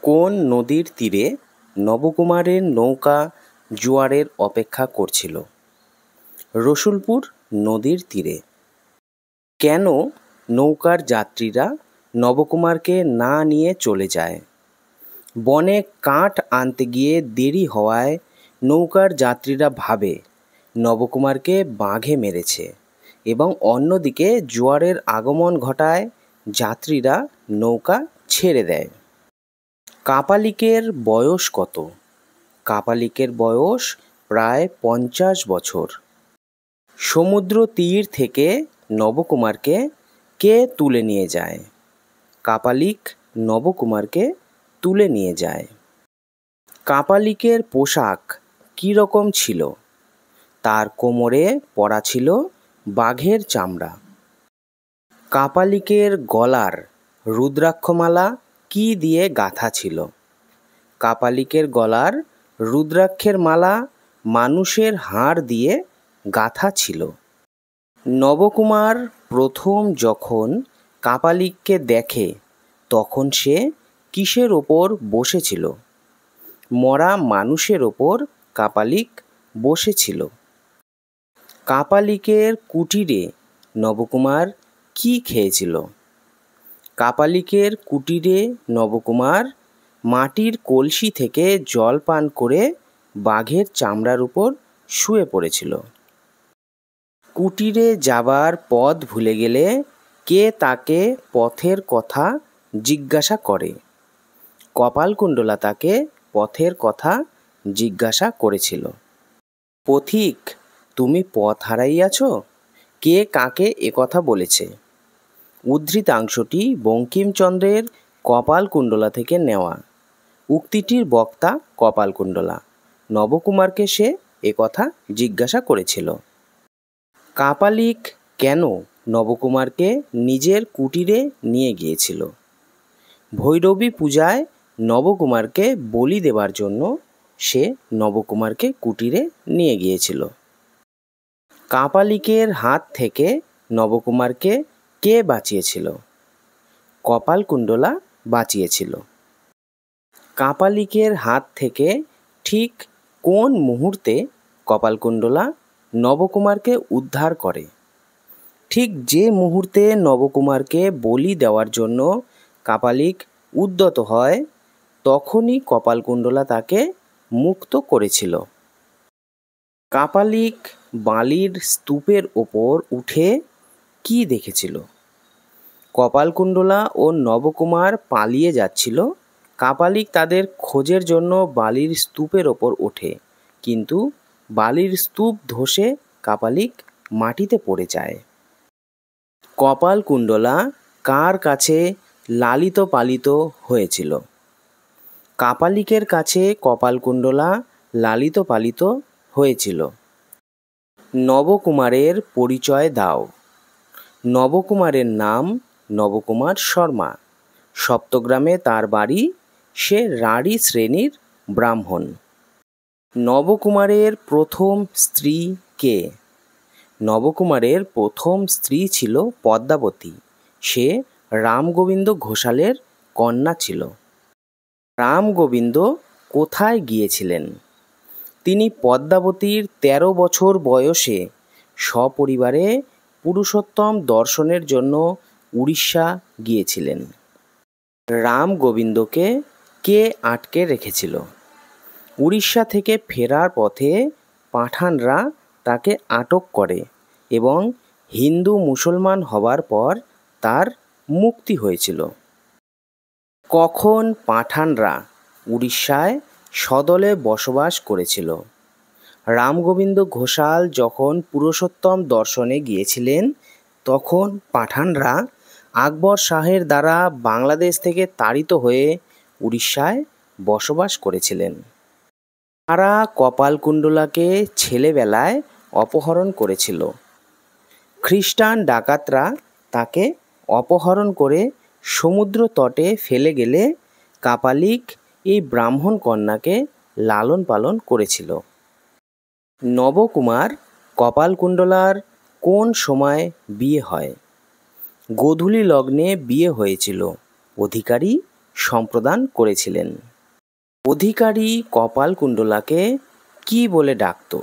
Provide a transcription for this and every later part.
কোন নদীর তীরে নবকুমারের নৌকা জোয়ারের অপেক্ষা করছিল? রসুলপুর নদীর তীরে। কেন নৌকার যাত্রীরা নবকুমারকে না নিয়ে চলে যায়? বনে কাঠ আনতে গিয়ে দেরি হওয়ায় নৌকার যাত্রীরা ভাবে নবকুমারকে বাঘে মেরেছে এবং অন্যদিকে জোয়ারের আগমন ঘটায় যাত্রীরা নৌকা ছেড়ে দেয়। কাপালিকের বয়স কত? কাপালিকের বয়স প্রায় 50 বছর। সমুদ্র তীর থেকে নবকুমারকে কে তুলে নিয়ে যায়? কাপালিক নবকুমারকে তুলে নিয়ে যায়। কাপালিকের পোশাক কী রকম ছিল? তার কোমরে পরা ছিল বাঘের চামড়া। কাপালিকের গলার রুদ্রাক্ষমালা কি দিয়ে গাঁথা ছিল? কাপালিকের গলার রুদ্রাক্ষের মালা মানুষের হাড় দিয়ে গাঁথা ছিল। নবকুমার প্রথম যখন কাপালিককে দেখে তখন সে কিসের ওপর বসেছিল? মরা মানুষের ওপর কাপালিক বসেছিল। কাপালিকের কুটিরে নবকুমার কি খেয়েছিল? কাপালিকের কুটিরে নবকুমার মাটির কলসি থেকে জল পান করে বাঘের চামড়ার উপর শুয়ে পড়েছিল। কুটিরে যাবার পথ ভুলে গেলে কে তাকে পথের কথা জিজ্ঞাসা করে? কপালকুণ্ডলা তাকে পথের কথা জিজ্ঞাসা করেছিল। পথিক, তুমি পথ হারাইয়াছ? কে কাকে একথা বলেছে? উদ্ধৃতাংশটি বঙ্কিমচন্দ্রের কপালকুণ্ডলা থেকে নেওয়া। উক্তিটির বক্তা কপালকুণ্ডলা। নবকুমারকে সে একথা জিজ্ঞাসা করেছিল। কাপালিক কেন নবকুমারকে নিজের কুটিরে নিয়ে গিয়েছিল? ভৈরবী পূজায় নবকুমারকে বলি দেবার জন্য সে নবকুমারকে কুটিরে নিয়ে গিয়েছিল। কাপালিকের হাত থেকে নবকুমারকে কে বাঁচিয়েছিল? কপালকুণ্ডলা বাঁচিয়েছিল। কাপালিকের হাত থেকে ঠিক কোন মুহূর্তে কপালকুণ্ডলা নবকুমারকে উদ্ধার করে? ঠিক যে মুহূর্তে নবকুমারকে বলি দেওয়ার জন্য কাপালিক উদ্যত হয় তখনই কপালকুণ্ডলা তাকে মুক্ত করেছিল। কাপালিক বালির স্তূপের ওপর উঠে কি দেখেছিল? কপালকুণ্ডলা ও নবকুমার পালিয়ে যাচ্ছিল। কাপালিক তাদের খোঁজের জন্য বালির স্তূপের ওপর ওঠে, কিন্তু বালির স্তূপ ধসে কাপালিক মাটিতে পড়ে যায়। কপালকুণ্ডলা কার কাছে লালিত পালিত হয়েছিল? কাপালিকের কাছে কপালকুণ্ডলা লালিত পালিত হয়েছিল। নবকুমারের পরিচয় দাও। নবকুমারের নাম নবকুমার শর্মা। সপ্তগ্রামে তার বাড়ি। সে রাঢ়ী শ্রেণীর ব্রাহ্মণ। নবকুমারের প্রথম স্ত্রী কে? নবকুমারের প্রথম স্ত্রী ছিল পদ্মাবতী। সে রামগোবিন্দ ঘোষালের কন্যা ছিল। রামগোবিন্দ কোথায় গিয়েছিলেন? তিনি পদ্মাবতীর 13 বছর বয়সে সপরিবারে পুরুষোত্তম দর্শনের জন্য উড়িষ্যা গিয়েছিলেন। রামগোবিন্দকে কে আটকে রেখেছিল? উড়িষ্যা থেকে ফেরার পথে পাঠানরা তাকে আটক করে এবং হিন্দু মুসলমান হবার পর তার মুক্তি হয়েছিল। কখন পাঠানরা উড়িষ্যায় সদলে বসবাস করেছিল? রামগোবিন্দ ঘোষাল যখন পুরুষোত্তম দর্শনে গিয়েছিলেন তখন পাঠানরা আকবর শাহের দ্বারা বাংলাদেশ থেকে তাড়িত হয়ে উড়িষ্যায় বসবাস করেছিলেন। তারা কপালকুণ্ডলাকে ছেলেবেলায় অপহরণ করেছিল। খ্রিস্টান ডাকাতরা তাকে অপহরণ করে সমুদ্র তটে ফেলে গেলে কাপালিক এই ব্রাহ্মণ কন্যাকে লালন পালন করেছিল। নবকুমার কপালকুণ্ডলার কোন সময় বিয়ে হয়? গোধূলি লগ্নে বিয়ে হয়েছিল। অধিকারী সম্প্রদান করেছিলেন। অধিকারী কপালকুণ্ডলাকে কি বলে ডাকত?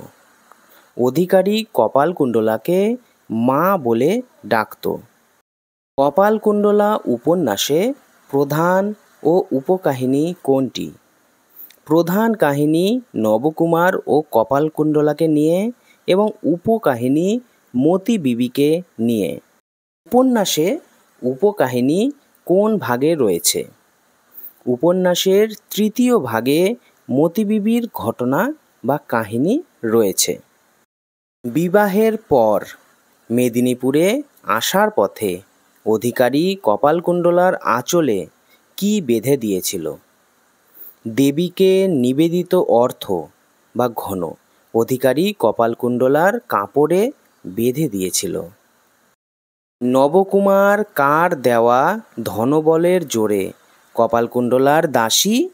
অধিকারী কপালকুণ্ডলাকে মা বলে ডাকত। কপালকুণ্ডলা উপন্যাসে প্রধান ও উপকাহিনী কোনটি? প্রধান কাহিনী নবকুমার ও কপালকুণ্ডলাকে নিয়ে এবং উপকাহিনী মতি বিবিকে নিয়ে। উপন্যাসে উপকাহিনী কোন ভাগে রয়েছে? উপন্যাসের তৃতীয় ভাগে মতি বিবির ঘটনা বা কাহিনী রয়েছে। বিবাহের পর মেদিনীপুরে আসার পথে অধিকারী কপালকুণ্ডলার আঁচলে কি বেঁধে দিয়েছিল? দেবীকে নিবেদিত অর্থ বা ঘন অধিকারী কপালকুণ্ডলার কাপড়ে বেঁধে দিয়েছিল। নবকুমার কার দেওয়া ধনবলের জোরে কপালকুণ্ডলার দাসী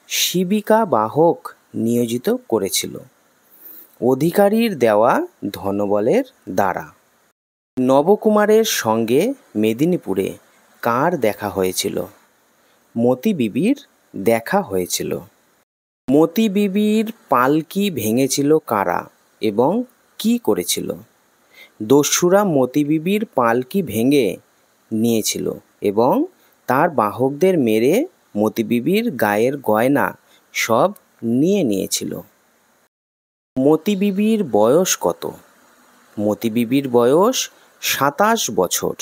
শিবিকা বাহক নিয়োজিত করেছিল? অধিকারীর দেওয়া ধনবলের দ্বারা। নবকুমারের সঙ্গে মেদিনীপুরে কার দেখা হয়েছিল? মতি বিবির দেখা হয়েছিল। মতি বিবির পালকি ভেঙেছিল কারা এবং কি করেছিল? দস্যুরা মতি বিবির পালকি ভেঙে নিয়েছিল এবং তার বাহকদের মেরে মতি বিবির গায়ের গয়না সব নিয়ে নিয়েছিল। মতি বিবির বয়স কত? মতি বিবির বয়স 27 বছর।